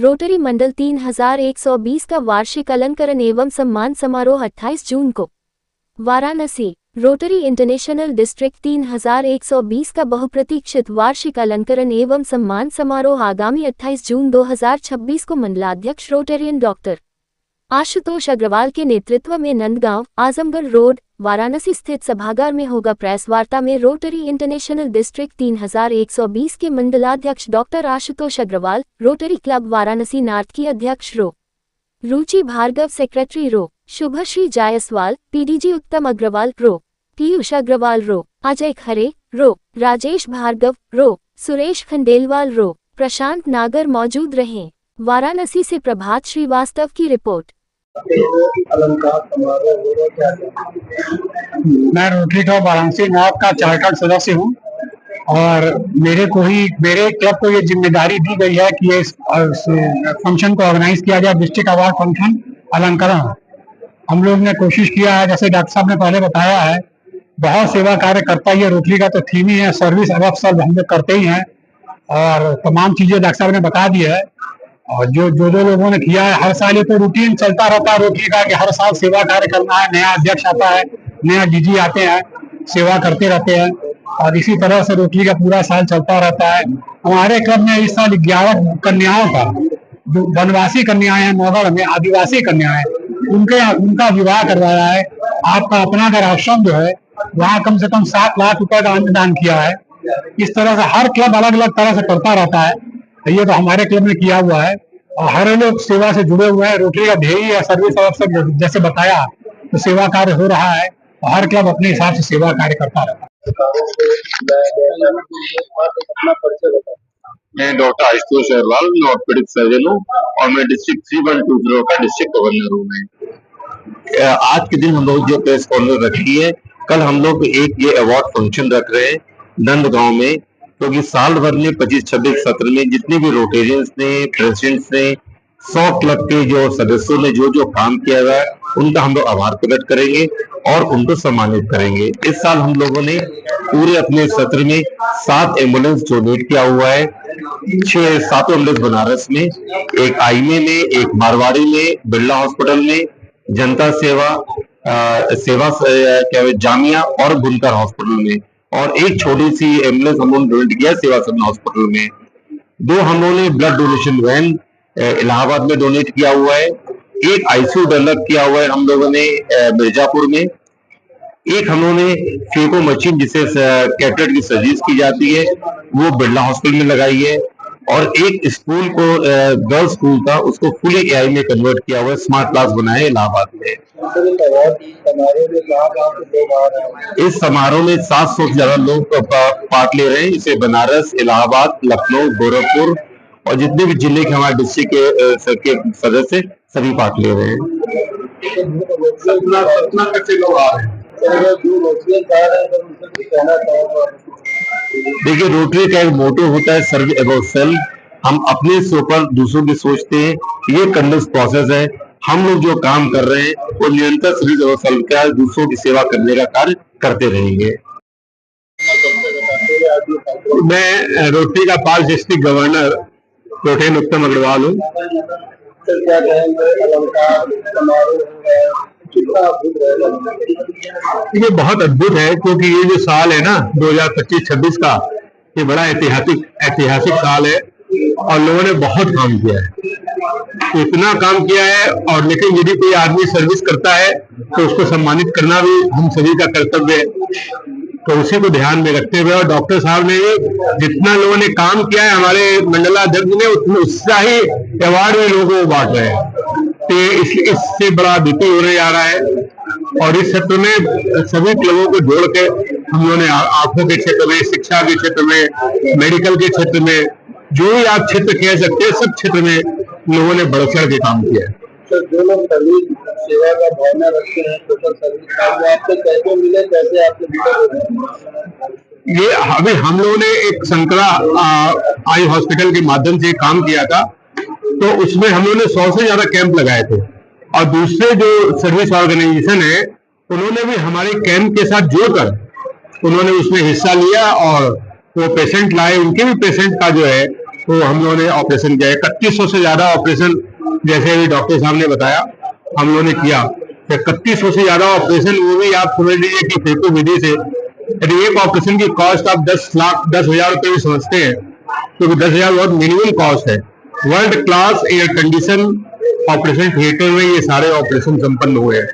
Rotary मंडल 3120 का वार्षिक अलंकरण एवं सम्मान समारोह 28 जून को वाराणसी। रोटरी इंटरनेशनल डिस्ट्रिक्ट 3120 का बहुप्रतीक्षित वार्षिक अलंकरण एवं सम्मान समारोह आगामी 28 जून 2026 को मंडलाध्यक्ष रोटेरियन डॉक्टर आशुतोष अग्रवाल के नेतृत्व में नंदगांव, आजमगढ़ रोड, वाराणसी स्थित सभागार में होगा। प्रेस वार्ता में रोटरी इंटरनेशनल डिस्ट्रिक्ट 3120 के मंडलाध्यक्ष doctor Ashutosh Agarwal, Rotary club Varanasi north की अध्यक्ष रुचि भार्गव, सेक्रेटरी शुभश्री जायसवाल, पीडीजी उत्तम अग्रवाल पीयूष अग्रवाल अजय खरे राजेश भार्गव सुरेश खंडेलवाल प्रशांत नागर मौजूद रहे। वाराणसी से प्रभात श्रीवास्तव की रिपोर्ट। मैं रोटरी क्लब वाराणसी नॉर्थ का चार्टर्ड सदस्य हूँ और मेरे क्लब को ये जिम्मेदारी दी गई है कि इस फंक्शन को ऑर्गेनाइज किया जाए, डिस्ट्रिक्ट अवार्ड फंक्शन अलंकरण। हम लोग ने कोशिश किया है, जैसे डॉक्टर साहब ने पहले बताया है, बहुत सेवा कार्य करता ही है। रोटरी का तो थीम ही है सर्विस अबव सेल्फ, हम लोग करते ही हैं और तमाम चीजें डॉक्टर साहब ने बता दी है। और जो लोगों ने किया है, हर साल ये तो रूटीन चलता रहता है रोटरी का कि हर साल सेवा कार्य करना है। नया अध्यक्ष आता है, नया डीजी आते हैं, सेवा करते रहते हैं और इसी तरह से रोटरी का पूरा साल चलता रहता है। हमारे क्लब में इस साल 11 कन्याओं का, जो वनवासी कन्याएं हैं, नौगढ़ में आदिवासी कन्याएं, उनका विवाह करवाया है। आपका अपना अगर आश्रम जो है वहाँ कम से कम 7 लाख रुपए का अन्नदान किया है। इस तरह से हर क्लब अलग अलग तरह से करता रहता है, ये तो हमारे क्लब ने किया हुआ है और हर लोग सेवा से जुड़े हुए हैं। रोटरी का ध्येय है सर्विस अवसर, जैसे बताया तो सेवा कार्य हो रहा है और हर क्लब अपने हिसाब से सेवा कार्य करता रहता है। मैं डॉक्टर आशुतोष अग्रवाल, मैं ऑर्थोपेडिक सर्जन हूँ और मैं डिस्ट्रिक्ट 3120 का डिस्ट्रिक्ट गवर्नर हूँ। मैं आज के दिन हम लोग जो प्रेस कॉन्फ्रेंस रखी है, कल हम लोग एक ये अवार्ड फंक्शन रख रहे हैं नंदगांव में, क्योंकि साल भर में 25-26 सत्र में जितने भी रोटेरियंस ने, प्रेसिडेंट्स ने, 100 क्लब के जो सदस्यों ने जो काम किया हुआ है, उनका हम लोग आभार प्रकट करेंगे और उनको सम्मानित करेंगे। इस साल हम लोगों ने पूरे अपने सत्र में 7 एम्बुलेंस डोनेट किया हुआ है। 7 एम्बुलेंस बनारस में, एक आईमे में, एक मारवाड़ी में, बिरला हॉस्पिटल में, जनता सेवा जामिया और बुनकर हॉस्पिटल में, और एक छोटी सी एम्बुलेंस हम लोगों ने डोनेट किया सेवा सदन हॉस्पिटल में। 2 हम लोगों ने ब्लड डोनेशन वैन इलाहाबाद में डोनेट किया हुआ है। एक आईसीयू डेवलप किया हुआ है हम लोगों ने मिर्जापुर में। एक हम लोगों ने फेको मशीन जिसे कैटेट की सर्जरीज की जाती है वो बिरला हॉस्पिटल में लगाई है, और एक स्कूल को गर्ल्स स्कूल था उसको फुल एआई में कन्वर्ट किया हुआ है, स्मार्ट क्लास बनाए इलाहाबाद में। इस समारोह में 700 से ज्यादा लोग पार्ट ले रहे हैं। इसे बनारस, इलाहाबाद, लखनऊ, गोरखपुर और जितने भी जिले के हमारे डिस्ट्रिक्ट के सदस्य सभी पार्ट ले रहे हैं। लोग आ रहे हैं। देखिए, रोटरी का एक मोटो होता है सर्व अबव सेल्फ। हम अपने से ऊपर दूसरों की सोचते हैं, ये कंटिन्यूअस प्रोसेस है। हम लोग जो काम कर रहे हैं वो निरंतर सर्विस अबव सेल्फ का, दूसरों की सेवा करने का कार्य करते रहेंगे। मैं रोटरी का 5 डिस्ट्रिक्ट गवर्नर रोटेरियन उत्तम अग्रवाल हूँ। ये बहुत अद्भुत है क्योंकि ये जो साल है ना 2025-26 का, ये बड़ा ऐतिहासिक साल है और लोगों ने बहुत काम किया है, इतना काम किया है। और लेकिन यदि कोई आदमी सर्विस करता है तो उसको सम्मानित करना भी हम सभी का कर्तव्य है। तो उसी को ध्यान में रखते हुए और डॉक्टर साहब ने जितना लोगों ने काम किया है, हमारे मंडलाध्यक्ष ने उतना ही अवार्ड में लोगों को बांट रहे हैं। तो इससे बड़ा द्वितीय होने जा रहा है और इस क्षेत्र में सभी क्लबों को जोड़ के हम लोगों ने आंखों के क्षेत्र में, शिक्षा के क्षेत्र में, मेडिकल के क्षेत्र में, जो भी आप क्षेत्र कह सकते हैं, सब क्षेत्र में लोगों ने बढ़ चढ़ के काम किया है। तो जो लोग सर्विस सेवा का भावना रखते हैं, सोशल सर्विस आपसे कैसे मिले, कैसे आपसे मिले? ये अभी हम लोगों ने एक संकरा आई हॉस्पिटल के माध्यम से काम किया था, तो उसमें हम लोगों ने 100 से ज्यादा कैंप लगाए थे और दूसरे जो सर्विस ऑर्गेनाइजेशन है उन्होंने भी हमारे कैंप के साथ जोड़कर उन्होंने उसमें हिस्सा लिया और वो पेशेंट लाए, उनके भी पेशेंट का जो है तो हम लोगों ने ऑपरेशन किया। 3100 से ज्यादा ऑपरेशन, जैसे अभी डॉक्टर साहब ने बताया, हम लोगों ने किया। 3100 से ज्यादा ऑपरेशन, वो भी आप समझ लीजिए कि फेको विधि से। यदि एक ऑपरेशन की कॉस्ट आप 10,00,000 रुपए भी समझते हैं, क्योंकि 10,000 बहुत मिनिमम कॉस्ट है। World class air condition operation theatre में ये सारे ऑपरेशन संपन्न हुए हैं।